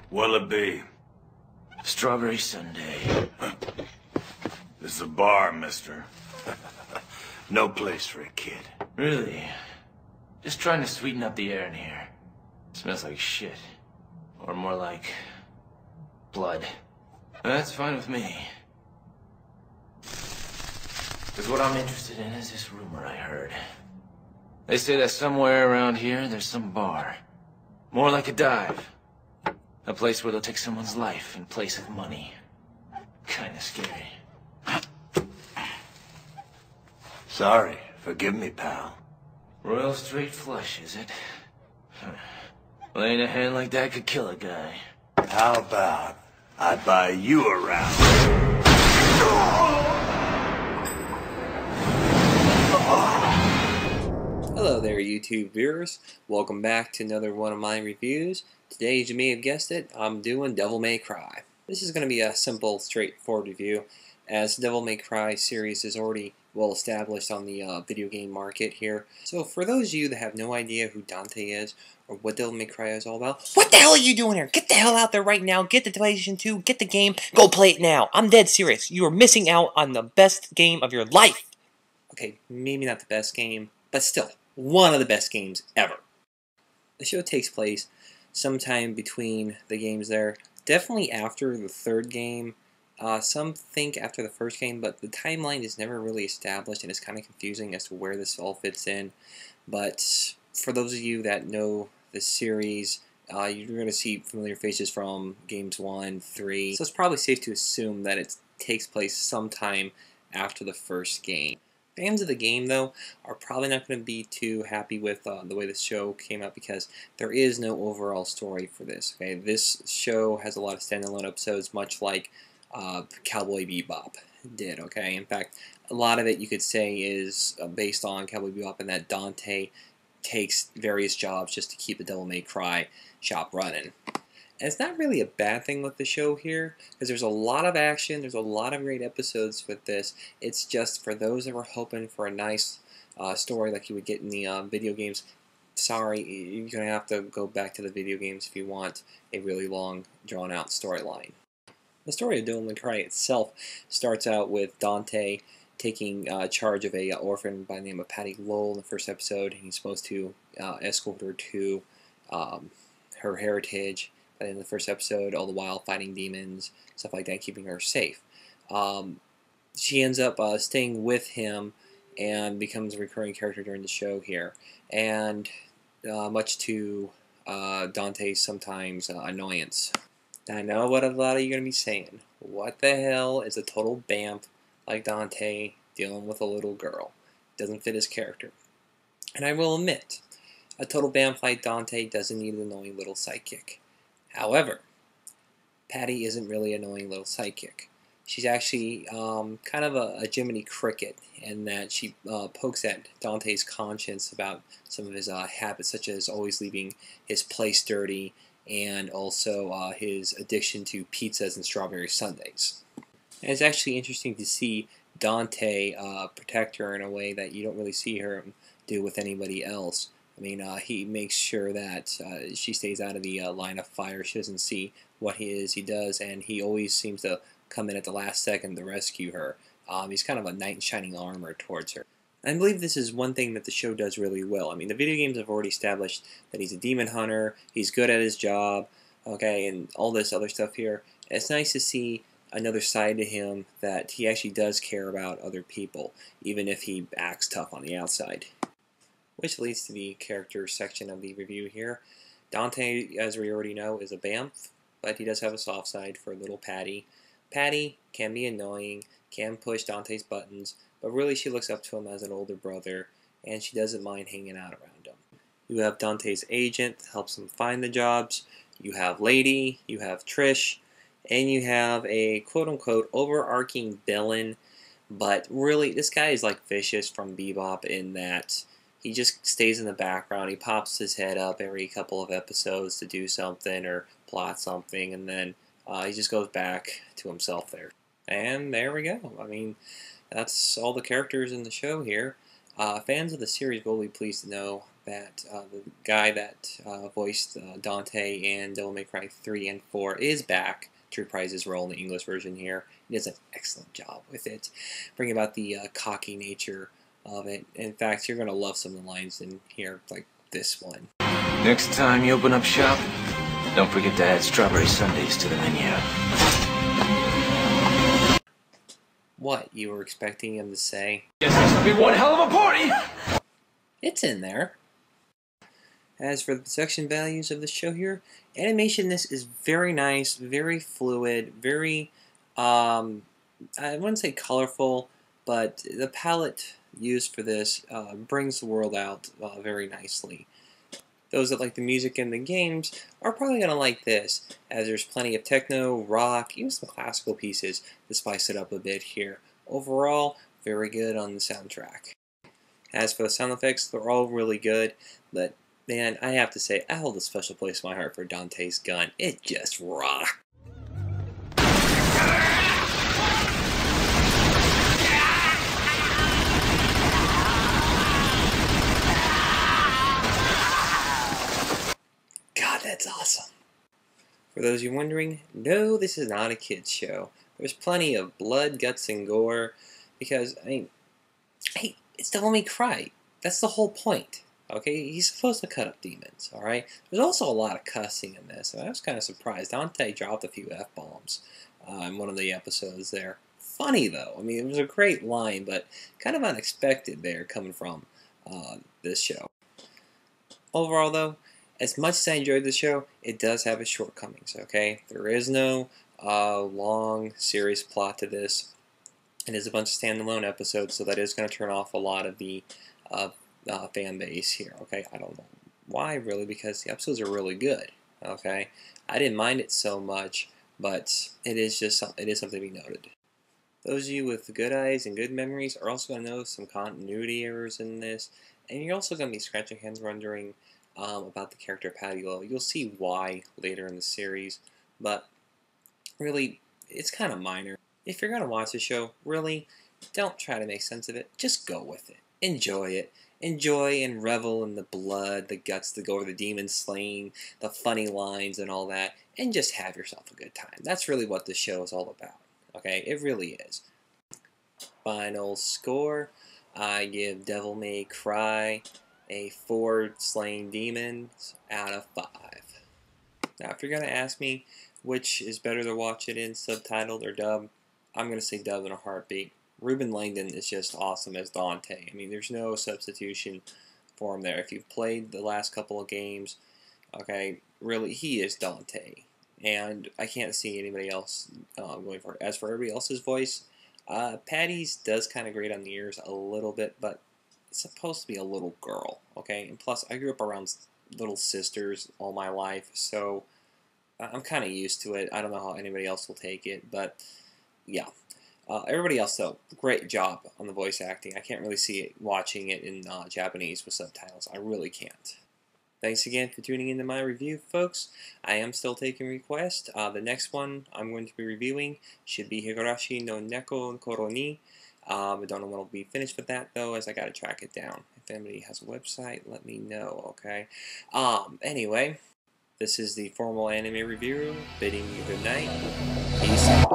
What'll it be? Strawberry sundae. This is a bar, mister. No place for a kid. Really? Just trying to sweeten up the air in here. Smells like shit. Or more like... blood. That's fine with me. Because what I'm interested in is this rumor I heard. They say that somewhere around here there's some bar. More like a dive. A place where they'll take someone's life in place of money. Kinda scary. Sorry, forgive me, pal. Royal straight flush, is it? Laying a hand like that could kill a guy. How about I buy you around? Hello there, YouTube viewers. Welcome back to another one of my reviews. Today, as you may have guessed it, I'm doing Devil May Cry. This is going to be a simple, straightforward review, as the Devil May Cry series is already well established on the video game market here. So for those of you that have no idea who Dante is, or what Devil May Cry is all about, what the hell are you doing here? Get the hell out there right now, get the PlayStation 2, get the game, go play it now. I'm dead serious. You are missing out on the best game of your life. Okay, maybe not the best game, but still, one of the best games ever. The show takes place sometime between the games there, definitely after the third game. Some think after the first game, but the timeline is never really established and it's kind of confusing as to where this all fits in. But for those of you that know the series, you're going to see familiar faces from games 1, 3, so it's probably safe to assume that it takes place sometime after the first game. Fans of the game, though, are probably not going to be too happy with the way the show came out because there is no overall story for this. Okay, this show has a lot of standalone episodes, much like Cowboy Bebop did. Okay, in fact, a lot of it you could say is based on Cowboy Bebop, and that Dante takes various jobs just to keep the Devil May Cry shop running. And it's not really a bad thing with the show here, because there's a lot of action, there's a lot of great episodes with this. It's just for those that were hoping for a nice story like you would get in the video games, sorry, you're going to have to go back to the video games if you want a really long, drawn-out storyline. The story of Devil May Cry itself starts out with Dante taking charge of a orphan by the name of Patty Lowell in the first episode, and he's supposed to escort her to her heritage. In the first episode, all the while fighting demons, stuff like that, keeping her safe. She ends up staying with him and becomes a recurring character during the show here. And much to Dante's sometimes annoyance. I know what a lot of you are going to be saying. What the hell is a total bamf like Dante dealing with a little girl? Doesn't fit his character. And I will admit, a total bamf like Dante doesn't need an annoying little sidekick. However, Patty isn't really an annoying little sidekick. She's actually kind of a Jiminy Cricket in that she pokes at Dante's conscience about some of his habits, such as always leaving his place dirty and also his addiction to pizzas and strawberry sundaes. And it's actually interesting to see Dante protect her in a way that you don't really see her do with anybody else. I mean, he makes sure that she stays out of the line of fire. She doesn't see what he does, and he always seems to come in at the last second to rescue her. He's kind of a knight in shining armor towards her. I believe this is one thing that the show does really well. I mean, the video games have already established that he's a demon hunter, he's good at his job, okay, and all this other stuff here. It's nice to see another side to him that he actually does care about other people, even if he acts tough on the outside. Which leads to the character section of the review here. Dante, as we already know, is a bamf, but he does have a soft side for little Patty. Patty can be annoying, can push Dante's buttons, but really she looks up to him as an older brother, and she doesn't mind hanging out around him. You have Dante's agent that helps him find the jobs, you have Lady, you have Trish, and you have a quote-unquote overarching villain, but really this guy is like Vicious from Bebop in that he just stays in the background. He pops his head up every couple of episodes to do something or plot something, and then he just goes back to himself there. And there we go. I mean, that's all the characters in the show here. Fans of the series will be pleased to know that the guy that voiced Dante in Devil May Cry 3 and 4 is back to reprise his role in the English version here. He does an excellent job with it, bringing about the cocky nature of it. In fact, you're going to love some of the lines in here, like this one. Next time you open up shop, don't forget to add strawberry sundaes to the menu. What, you were expecting him to say? Yes, it's gonna be one hell of a party! It's in there. As for the production values of the show here, animation in this is very nice, very fluid, very, I wouldn't say colorful, but the palette used for this brings the world out very nicely. Those that like the music in the games are probably going to like this, as there's plenty of techno, rock, even some classical pieces to spice it up a bit here. Overall, very good on the soundtrack. As for the sound effects, they're all really good, but man, I have to say, I hold a special place in my heart for Dante's gun. It just rocks. That's awesome. For those of you wondering, no, this is not a kids show. There's plenty of blood, guts, and gore, because, I mean, hey, it's Devil May Cry. That's the whole point, okay? He's supposed to cut up demons, alright? There's also a lot of cussing in this, and I was kind of surprised. Dante dropped a few F-bombs in one of the episodes there. Funny, though. I mean, it was a great line, but kind of unexpected there coming from this show. Overall, though, as much as I enjoyed the show, it does have its shortcomings, okay? There is no long, serious plot to this. It is a bunch of standalone episodes, so that is going to turn off a lot of the fan base here, okay? I don't know why, really, because the episodes are really good, okay? I didn't mind it so much, but it is something to be noted. Those of you with good eyes and good memories are also going to notice some continuity errors in this, and you're also going to be scratching your heads wondering about the character Patty Lowe. You'll see why later in the series, but really, it's kind of minor. If you're going to watch the show, really, don't try to make sense of it. Just go with it. Enjoy it. Enjoy and revel in the blood, the guts, the gore, the demon slaying, the funny lines and all that, and just have yourself a good time. That's really what this show is all about. Okay? It really is. Final score, I give Devil May Cry a 4 slain demons out of 5. Now, if you're going to ask me which is better to watch it in, subtitled or dubbed, I'm going to say dubbed in a heartbeat. Ruben Langdon is just awesome as Dante. I mean, there's no substitution for him there. If you've played the last couple of games, okay, really, he is Dante. And I can't see anybody else going for it. As for everybody else's voice, Patty's does kind of grate on the ears a little bit, but it's supposed to be a little girl, okay? And plus, I grew up around little sisters all my life, so I'm kind of used to it. I don't know how anybody else will take it, but yeah. Everybody else, though, great job on the voice acting. I can't really see it watching it in Japanese with subtitles. I really can't. Thanks again for tuning into my review, folks. I am still taking requests. The next one I'm going to be reviewing should be Higurashi no naku and koro ni. I don't know when I'll be finished with that, though, as I gotta track it down. If anybody has a website, let me know, okay? Anyway, this is the formal anime review, bidding you good night. Peace out.